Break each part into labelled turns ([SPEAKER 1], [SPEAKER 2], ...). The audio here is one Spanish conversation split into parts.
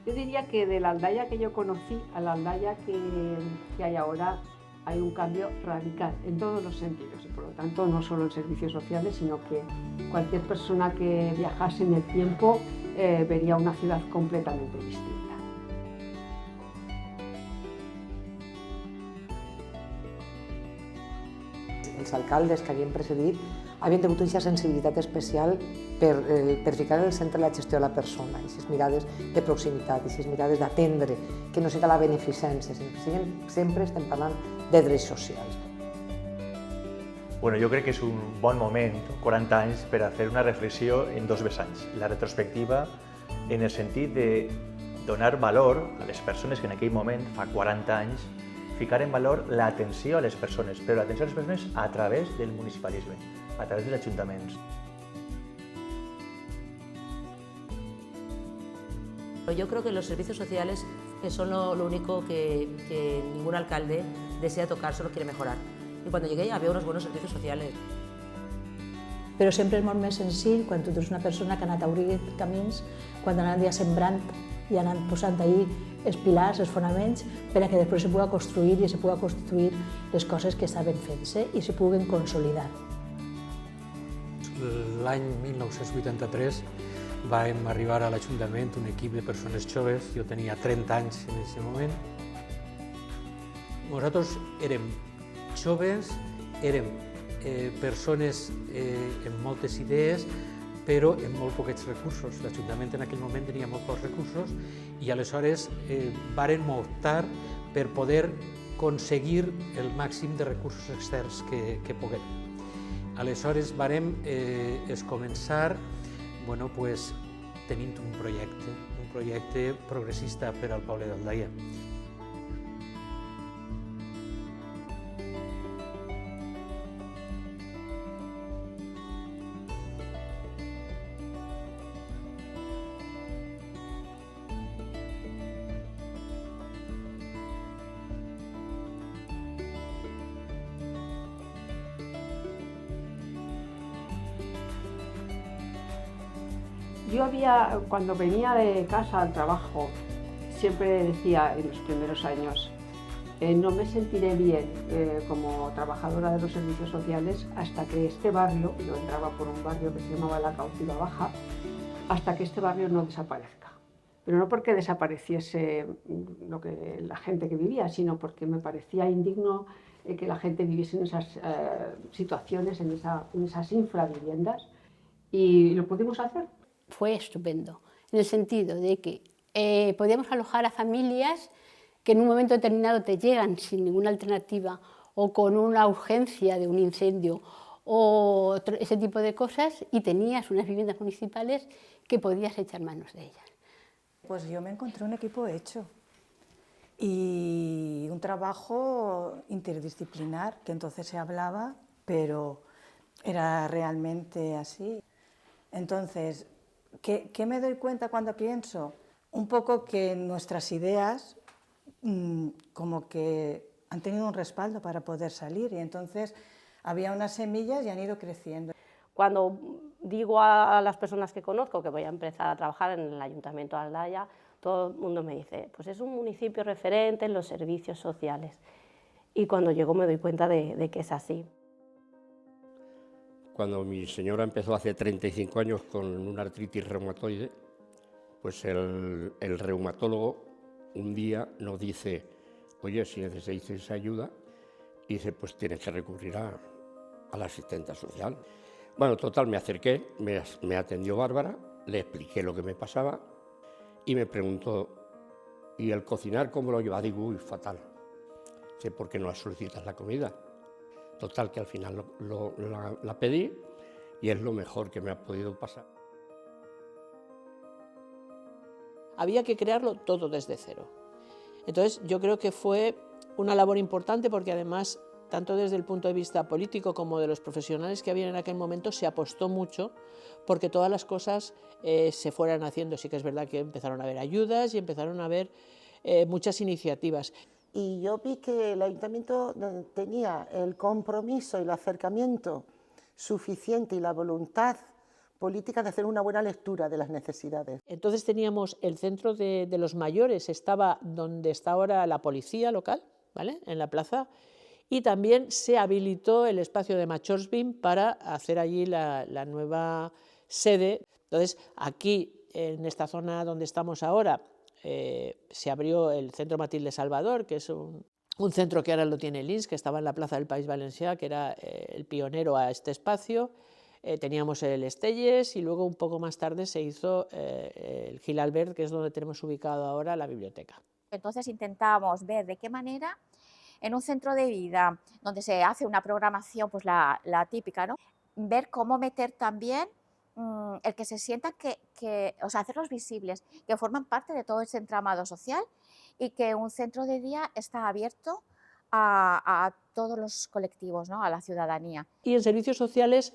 [SPEAKER 1] Yo diría que de la Aldaya que yo conocí a la Aldaya que hay ahora hay un cambio radical en todos los sentidos y por lo tanto no solo en servicios sociales, sino que cualquier persona que viajase en el tiempo vería una ciudad completamente distinta.
[SPEAKER 2] Els alcaldes que havien precedit havien tingut aquesta sensibilitat especial per ficar en el centre la gestió de la persona, aquestes mirades de proximitat, aquestes mirades d'atendre, que no sigui la beneficència, sinó que sempre estem parlant de drets socials.
[SPEAKER 3] Bueno, jo crec que és un bon moment, 40 anys, per a fer una reflexió en dos vessants. La retrospectiva en el sentit de donar valor a les persones que en aquell moment, fa 40 anys, ficar en valor l'atenció a les persones, però l'atenció a les persones a través del municipalisme, a través dels ajuntaments.
[SPEAKER 4] Yo creo que los servicios sociales son lo único que ningún alcalde desea tocar, solo quiere mejorar. Y cuando llegué había unos buenos servicios sociales.
[SPEAKER 5] Però sempre és molt més senzill quan tu tens una persona que ha anat a obrir camins, quan han anat ja sembrant i han anat posant ahí els pilars, els fonaments, per a que després se pugui construir i se pugui constituir les coses que estaven fent-se i se puguen consolidar.
[SPEAKER 6] L'any 1983 vam arribar a l'Ajuntament un equip de persones joves, jo tenia 30 anys en aquest moment. Nosaltres érem joves, érem persones amb moltes idees, però amb molt poquets recursos. L'Ajuntament en aquell moment tenia molt pocs recursos i aleshores vàrem optar per poder aconseguir el màxim de recursos externs que puguem. Aleshores vàrem començar tenint un projecte progressista per al poble d'Aldaia.
[SPEAKER 1] Yo cuando venía de casa al trabajo, siempre decía en los primeros años, no me sentiré bien como trabajadora de los servicios sociales hasta que este barrio, yo entraba por un barrio que se llamaba La Cautiva Baja, hasta que este barrio no desaparezca. Pero no porque desapareciese la gente que vivía, sino porque me parecía indigno que la gente viviese en esas situaciones, en esas infraviviendas, y lo pudimos hacer.
[SPEAKER 7] Fue estupendo, en el sentido de que podíamos alojar a familias que en un momento determinado te llegan sin ninguna alternativa o con una urgencia de un incendio o ese tipo de cosas y tenías unas viviendas municipales que podías echar manos de ellas.
[SPEAKER 8] Pues yo me encontré un equipo hecho y un trabajo interdisciplinar, que entonces se hablaba, pero era realmente así. Entonces, ¿qué me doy cuenta cuando pienso? Un poco que nuestras ideas como que han tenido un respaldo para poder salir y entonces había unas semillas y han ido creciendo.
[SPEAKER 9] Cuando digo a las personas que conozco que voy a empezar a trabajar en el Ayuntamiento de Aldaya, todo el mundo me dice, pues es un municipio referente en los servicios sociales. Y cuando llego me doy cuenta de que es así.
[SPEAKER 10] Cuando mi señora empezó hace 35 años con una artritis reumatoide, pues el reumatólogo un día nos dice, oye, si necesitáis ayuda, y dice, pues tienes que recurrir a la asistenta social. Bueno, total, me acerqué, me atendió Bárbara, le expliqué lo que me pasaba y me preguntó, ¿y el cocinar cómo lo lleva? Digo, uy, fatal. Sé por qué no solicitas la comida. Total, que al final la pedí y es lo mejor que me ha podido pasar.
[SPEAKER 11] Había que crearlo todo desde cero. Entonces, yo creo que fue una labor importante porque además, tanto desde el punto de vista político como de los profesionales que había en aquel momento, se apostó mucho porque todas las cosas se fueran haciendo. Sí que es verdad que empezaron a haber ayudas y empezaron a haber muchas iniciativas.
[SPEAKER 12] Y yo vi que el ayuntamiento tenía el compromiso y el acercamiento suficiente y la voluntad política de hacer una buena lectura de las necesidades.
[SPEAKER 11] Entonces teníamos el centro de los mayores, estaba donde está ahora la policía local, ¿vale?, en la plaza, y también se habilitó el espacio de Machorsville para hacer allí la nueva sede. Entonces, aquí, en esta zona donde estamos ahora, se abrió el Centro Matilde Salvador, que es un centro que ahora lo tiene el INS, que estaba en la Plaza del País Valencià, que era el pionero a este espacio. Teníamos el Estelles y luego un poco más tarde se hizo el Gil Albert, que es donde tenemos ubicado ahora la biblioteca.
[SPEAKER 13] Entonces intentamos ver de qué manera en un centro de vida donde se hace una programación, pues la típica, ¿no?, ver cómo meter también el que se sientan o sea, hacerlos visibles, que forman parte de todo ese entramado social y que un centro de día está abierto a todos los colectivos, ¿no?, a la ciudadanía.
[SPEAKER 11] Y en servicios sociales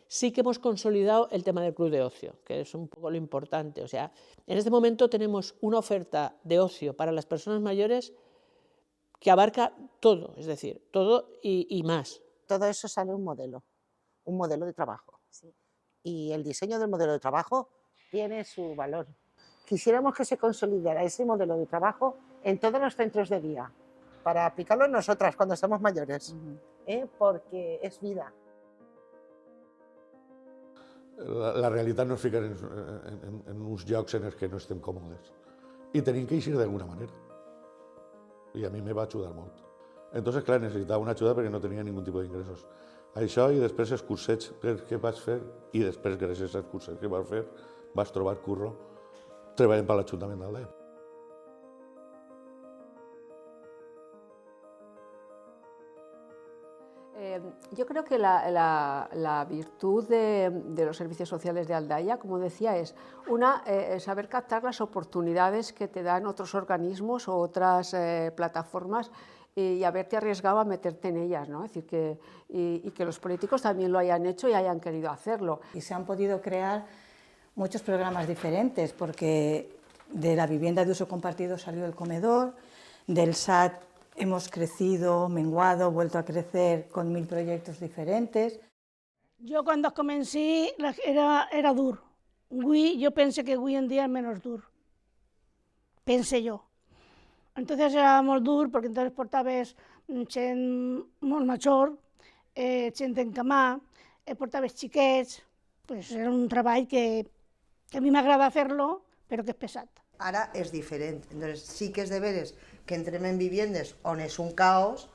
[SPEAKER 11] sí que hemos consolidado el tema del club de ocio, que es un poco lo importante. O sea, en este momento tenemos una oferta de ocio para las personas mayores que abarca todo, es decir, todo y más.
[SPEAKER 12] Todo eso sale un modelo de trabajo.
[SPEAKER 13] Sí.
[SPEAKER 12] Y el diseño del modelo de trabajo tiene su valor. Quisiéramos que se consolidara ese modelo de trabajo en todos los centros de día, para aplicarlo en nosotras cuando somos mayores, porque es vida.
[SPEAKER 14] La realitat no es fica en uns llocs en els que no estem còmodes i tenim que eixir d'alguna manera. I a mi me va ajudar molt. Entonces, clar, necessitava una ajuda perquè no tenia ningú tipus d'ingressos. Això i després els cursets que vaig fer i després, gràcies als cursets que vaig fer, vaig trobar curro treballant per l'Ajuntament d'Aldea.
[SPEAKER 1] Yo creo que la virtud de los servicios sociales de Aldaya, como decía, es saber captar las oportunidades que te dan otros organismos o otras plataformas y haberte arriesgado a meterte en ellas, ¿no? Es decir, y que los políticos también lo hayan hecho y hayan querido hacerlo.
[SPEAKER 8] Y se han podido crear muchos programas diferentes, porque de la vivienda de uso compartido salió el comedor, del SAT hemos crecido, menguado, vuelto a crecer con 1000 proyectos diferentes.
[SPEAKER 15] Jo quan comencé era dur. Avui jo penso que avui en dia és menys dur. Pense jo. Entonces era molt dur perquè entonces portaves gent molt major, gent encamada, portaves xiquets, pues era un treball que a mi m'agrada fer-lo, però que és pesat.
[SPEAKER 16] Ara és diferent, entonces sí que és de veres que entrem en viviendes on és un caos,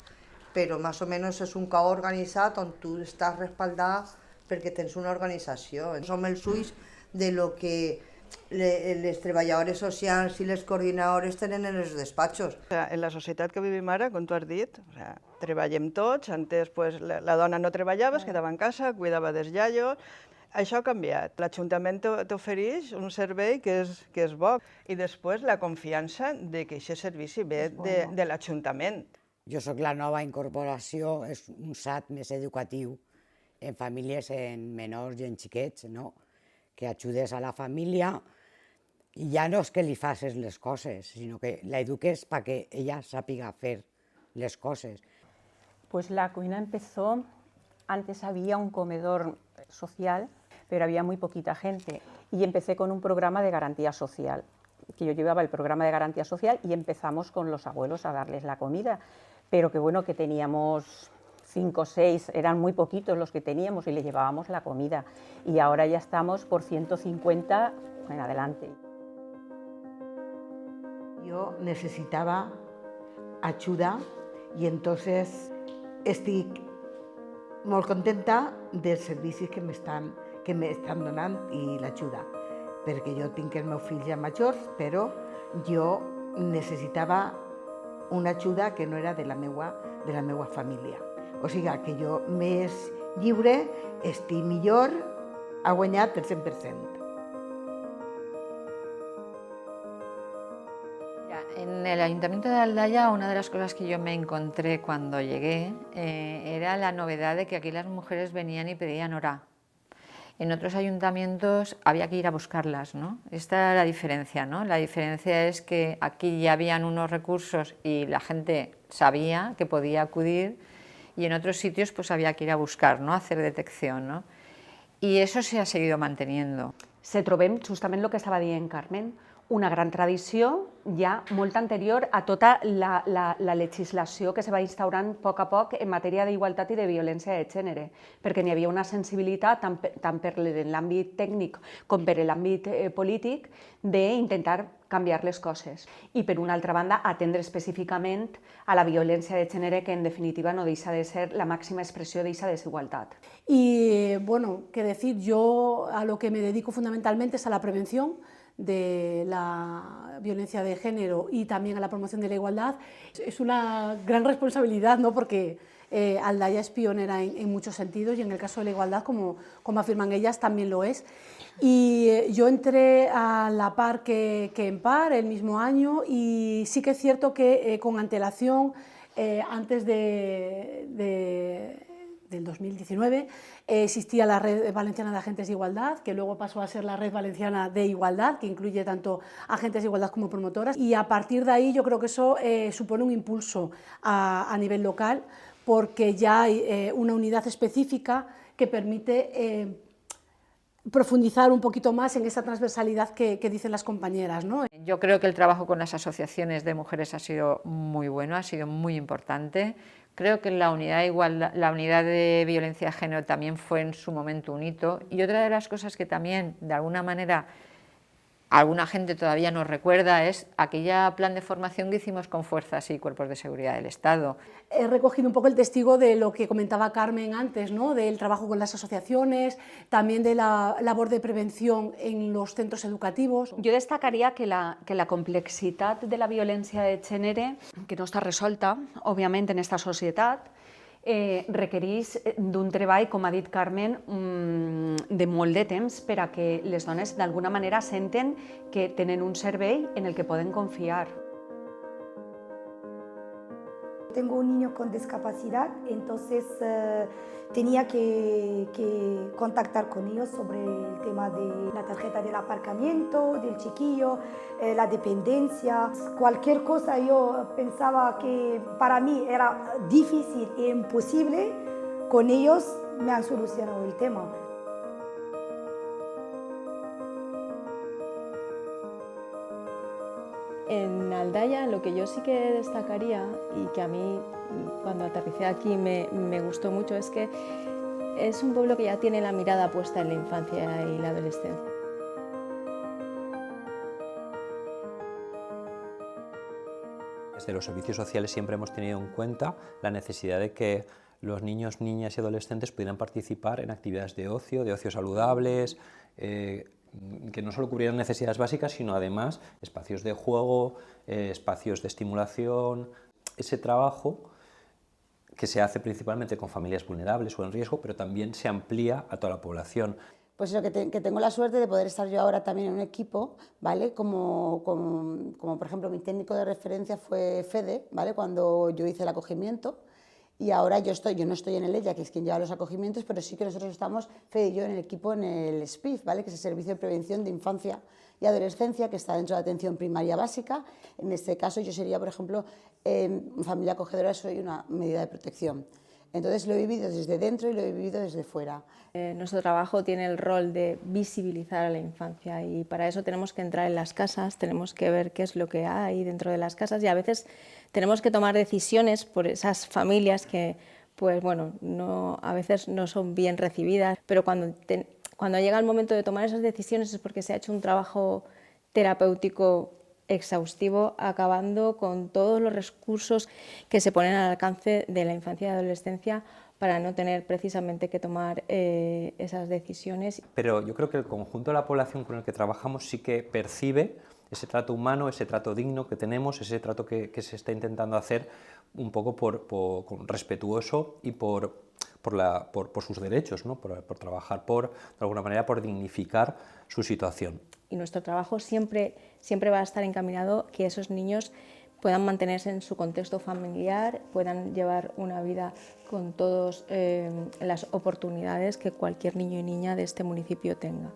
[SPEAKER 16] però més o menys és un caos organitzat on tu estàs respaldat perquè tens una organització. Som els ulls de lo que les treballadores socials i les coordinadores tenen en els despatxos.
[SPEAKER 17] En la societat que vivim ara, com tu has dit, treballem tots, antes la dona no treballava, es quedava en casa, cuidava dels iaios. Això ha canviat. L'Ajuntament t'ofereix un servei que és bo i després la confiança de que aquest servici ve de l'Ajuntament.
[SPEAKER 18] Jo sóc la nova incorporació, és un SAT més educatiu en famílies, en menors i en xiquets, no? Que ajudes a la família i ja no és que li facis les coses, sinó que l'eduques perquè ella sàpiga fer les coses.
[SPEAKER 19] Pues la Cuina empezó, antes había un comedor social, pero había muy poquita gente. Y empecé con un programa de garantía social, que yo llevaba el programa de garantía social y empezamos con los abuelos a darles la comida. Pero que bueno, que teníamos 5 o 6, eran muy poquitos los que teníamos y le llevábamos la comida. Y ahora ya estamos por 150 en adelante.
[SPEAKER 12] Yo necesitaba ayuda y entonces estic molt contenta dels servicis que m'estan donant i l'ajuda, perquè jo tinc els meus fills ja majors, però jo necessitava una ajuda que no era de la meua família. O sigui que jo més lliure, estic millor, ha guanyat el 100%.
[SPEAKER 20] En el Ayuntamiento de Aldaya, una de las cosas que yo me encontré cuando llegué era la novedad de que aquí las mujeres venían y pedían hora. En otros ayuntamientos había que ir a buscarlas, ¿no? Esta era la diferencia, ¿no? La diferencia es que aquí ya habían unos recursos y la gente sabía que podía acudir, y en otros sitios pues había que ir a buscar, ¿no? Hacer detección, ¿no? y eso se ha seguido manteniendo.
[SPEAKER 21] Se trobem justament el que estava dient Carmen, una gran tradició ja molt anterior a tota la legislació que se va instaurant a poc en matèria d'igualtat i de violència de gènere, perquè n'hi havia una sensibilitat tant per l'àmbit tècnic com per l'àmbit polític d'intentar canviar les coses. I per una altra banda, atendre específicament a la violència de gènere, que en definitiva no deixa de ser la màxima expressió d'aquesta desigualtat.
[SPEAKER 22] Y bueno, qué decir, yo a lo que me dedico fundamentalmente es a la prevención de la violencia de género y también a la promoción de la igualdad. Es una gran responsabilidad, ¿no? Porque Aldaya es pionera en muchos sentidos y en el caso de la igualdad, como afirman ellas, también lo es. Y yo entré a la par que en par el mismo año y sí que es cierto que con antelación, antes del 2019, existía la Red Valenciana de Agentes de Igualdad, que luego pasó a ser la Red Valenciana de Igualdad, que incluye tanto agentes de igualdad como promotoras, y a partir de ahí yo creo que eso supone un impulso a nivel local, porque ya hay una unidad específica que permite profundizar un poquito más en esa transversalidad que dicen las compañeras, ¿no?
[SPEAKER 20] Yo creo que el trabajo con las asociaciones de mujeres ha sido muy bueno, ha sido muy importante. Creo que la unidad de violencia de género también fue en su momento un hito. Y otra de las cosas que también, de alguna manera, alguna gente todavía nos recuerda es aquella plan de formación que hicimos con fuerzas y cuerpos de seguridad del Estado.
[SPEAKER 22] He recogido un poco el testigo de lo que comentaba Carmen antes, ¿no? Del trabajo con las asociaciones, también de la labor de prevención en los centros educativos.
[SPEAKER 21] Jo destacaria que la complexitat de la violència de gènere, que no està resolta, òbviament, en aquesta societat, requereix d'un treball, com ha dit Carmen, de molt de temps per a que les dones d'alguna manera senten que tenen un servei en el que poden confiar.
[SPEAKER 23] Tengo un niño con discapacidad, entonces tenía que contactar con ellos sobre el tema de la tarjeta del aparcamiento, del chiquillo, la dependencia. Cualquier cosa yo pensaba que para mí era difícil e imposible, con ellos me han solucionado el tema.
[SPEAKER 24] En Aldaya lo que yo sí que destacaría y que a mí cuando aterricé aquí me gustó mucho es que es un pueblo que ya tiene la mirada puesta en la infancia y la adolescencia.
[SPEAKER 25] Desde los servicios sociales siempre hemos tenido en cuenta la necesidad de que los niños, niñas y adolescentes pudieran participar en actividades de ocio saludables, que no solo cubrieran necesidades básicas, sino además espacios de juego, espacios de estimulación. Ese trabajo que se hace principalmente con familias vulnerables o en riesgo, pero también se amplía a toda la población.
[SPEAKER 26] Pues eso, que tengo la suerte de poder estar yo ahora también en un equipo, ¿vale? Como por ejemplo mi técnico de referencia fue Fede, ¿vale? Cuando yo hice el acogimiento. Y ahora yo no estoy en el ELLA, que es quien lleva los acogimientos, pero sí que nosotros estamos, Fede y yo, en el equipo en el SPIF, ¿vale? Que es el Servicio de Prevención de Infancia y Adolescencia, que está dentro de atención primaria básica. En este caso yo sería, por ejemplo, familia acogedora, soy una medida de protección. Entonces lo he vivido desde dentro y lo he vivido desde fuera.
[SPEAKER 24] Nuestro trabajo tiene el rol de visibilizar a la infancia y para eso tenemos que entrar en las casas, tenemos que ver qué es lo que hay dentro de las casas y a veces tenemos que tomar decisiones por esas familias que, pues bueno, a veces no son bien recibidas, pero cuando llega el momento de tomar esas decisiones es porque se ha hecho un trabajo terapéutico exhaustivo, acabando con todos los recursos que se ponen al alcance de la infancia y adolescencia para no tener precisamente que tomar esas decisiones.
[SPEAKER 25] Pero yo creo que el conjunto de la población con el que trabajamos sí que percibe ese trato humano, ese trato digno que tenemos, ese trato que se está intentando hacer un poco respetuoso y por sus derechos, ¿no? por trabajar de alguna manera por dignificar su situación.
[SPEAKER 24] Y nuestro trabajo siempre va a estar encaminado que esos niños puedan mantenerse en su contexto familiar, puedan llevar una vida con todas las oportunidades que cualquier niño y niña de este municipio tenga.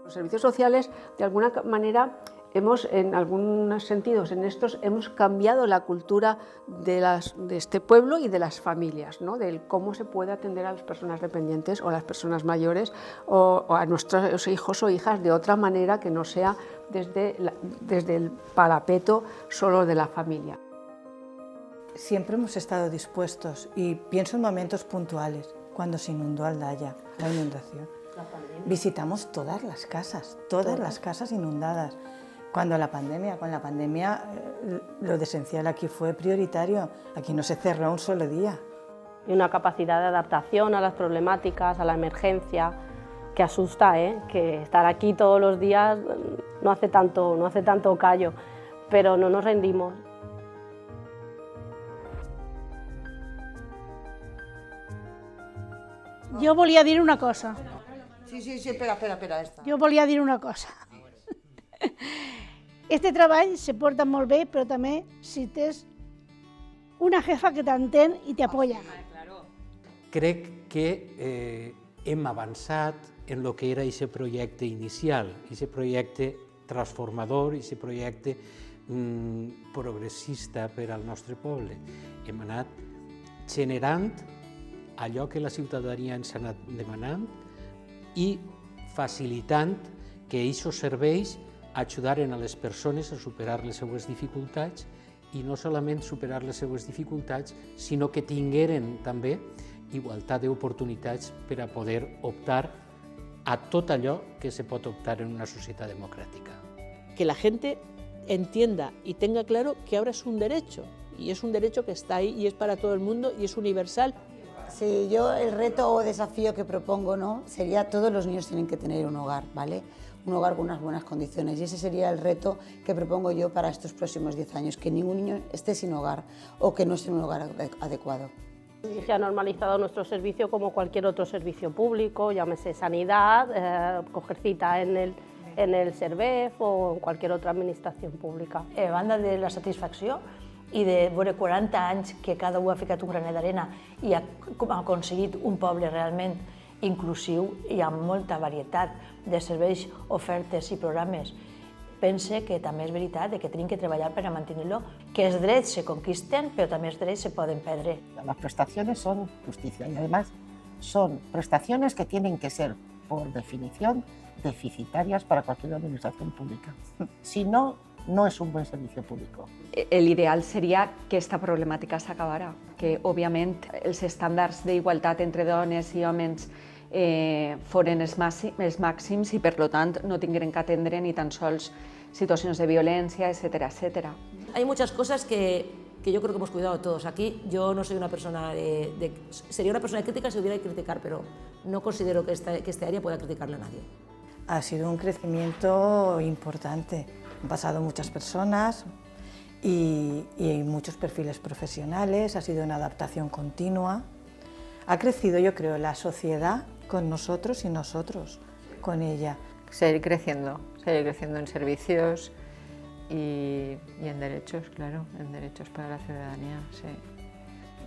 [SPEAKER 1] Los servicios sociales, de alguna manera, hemos, en algunos sentidos, en estos, hemos cambiado la cultura de este pueblo y de las familias, ¿no? Del cómo se puede atender a las personas dependientes o a las personas mayores o a nuestros hijos o hijas de otra manera que no sea desde el parapeto solo de la familia.
[SPEAKER 8] Siempre hemos estado dispuestos y pienso en momentos puntuales, cuando se inundó Aldaya, la inundación. Visitamos todas las casas inundadas. Con la pandemia lo de esencial aquí fue prioritario, aquí no se cerró un solo día.
[SPEAKER 9] Y una capacidad de adaptación a las problemáticas, a la emergencia, que asusta, que estar aquí todos los días no hace tanto callo, pero no nos rendimos.
[SPEAKER 15] Jo volia dir una cosa.
[SPEAKER 16] Sí, espera, esta.
[SPEAKER 15] Jo volia dir una cosa. Este treball se porta molt bé, però també si tens una jefa que t'entén i t'apoya.
[SPEAKER 2] Crec que hem avançat en el que era aquest projecte inicial, aquest projecte transformador, aquest projecte progressista per al nostre poble. Hem anat generant allò que la ciutadania ens ha anat demanant i facilitant que aquests serveis ajudaren a les persones a superar les seues dificultats i no solament superar les seues dificultats, sinó que tingueren també igualtat d'oportunitats per a poder optar a tot allò que se pot optar en una societat democràtica.
[SPEAKER 11] Que la gente entienda y tenga claro que ahora es un derecho, y es un derecho que está ahí y es para todo el mundo y es universal.
[SPEAKER 26] Sí, yo el reto o desafío que propongo, ¿no?, sería todos los niños tienen que tener un hogar, ¿vale? Un hogar con unas buenas condiciones, y ese sería el reto que propongo yo para estos próximos 10 años, que ningún niño esté sin hogar o que no esté en un hogar adecuado.
[SPEAKER 9] Se ha normalizado nuestro servicio como cualquier otro servicio público, llámese sanidad, coger cita en el Servef o en cualquier otra administración pública.
[SPEAKER 3] A banda de la satisfacció i de veure 40 anys que cada un ha ficat un granet d'arena i ha aconseguit un poble realment inclusiu i amb molta varietat de serveis, ofertes i programes, pense que també és veritat que tenim que treballar per a mantenir-lo, que els drets se conquisten, però també els drets se poden perdre.
[SPEAKER 4] Las prestaciones son justicia y además son prestaciones que tienen que ser, por definición, deficitarias para cualquier administración pública. Si no, no es un buen servicio público.
[SPEAKER 21] El ideal seria que aquesta problemàtica s'acabara, que òbviament els estàndards d'igualtat entre dones i homes foren els màxims i per tant no tingueren que atendre ni tan sols situacions de violència, etcétera, etcétera.
[SPEAKER 5] Hay muchas cosas que yo creo que hemos cuidado todos. Aquí yo no soy una persona sería una persona de crítica si hubiera que criticar, pero no considero que este área pueda criticarle a nadie.
[SPEAKER 8] Ha sido un crecimiento importante. Han pasado muchas personas y muchos perfiles profesionales, ha sido una adaptación continua. Ha crecido, yo creo, la sociedad con nosotros y nosotros con ella.
[SPEAKER 20] Seguir creciendo en servicios y en derechos, claro, en derechos para la ciudadanía, sí.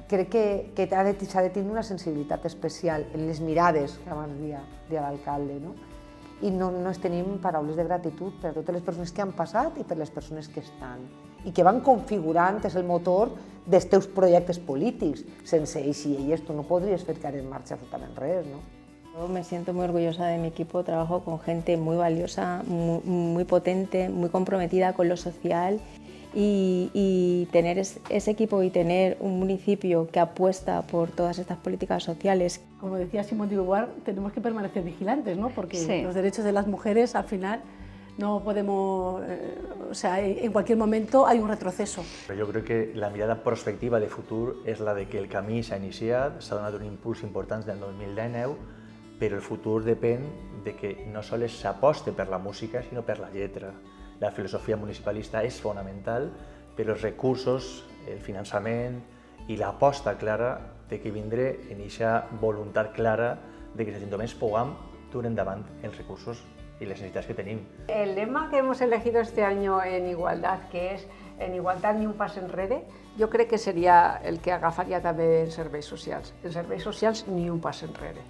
[SPEAKER 6] Crec que s'ha de tenir una sensibilitat especial en les mirades que abans deia l'alcalde, no? I no tenim paraules de gratitud per a totes les persones que han passat i per les persones que estan i que van configurant és el motor dels teus projectes polítics. Sense ells i elles tu no podries fer en marxa absolutament res, no?
[SPEAKER 24] Yo me siento muy orgullosa de mi equipo, trabajo con gente muy valiosa, muy potente, muy comprometida con lo social y tener ese equipo y tener un municipio que apuesta por todas estas políticas sociales.
[SPEAKER 22] Como decía Simone de Beauvoir, tenemos que permanecer vigilantes, ¿no? Porque
[SPEAKER 20] sí,
[SPEAKER 22] los derechos de las mujeres al final no podemos, o sea, en cualquier momento hay un retroceso.
[SPEAKER 7] Yo creo que la mirada prospectiva de futur és la de que el camí s'ha iniciat, s'ha donat un impuls important del 2019, però el futur depèn de que no sols s'aposte per la música, sinó per la lletra. La filosofia municipalista és fonamental, però els recursos, el finançament i l'aposta clara de que vindré en aquesta voluntat clara de que els ajuntaments puguem dur endavant els recursos y las necesidades que tenemos.
[SPEAKER 1] El lema que hemos elegido este año en igualdad, que es en igualdad ni un pas enrere, yo creo que sería el que agafaría també en serveis socials. En serveis socials ni un pas enrere.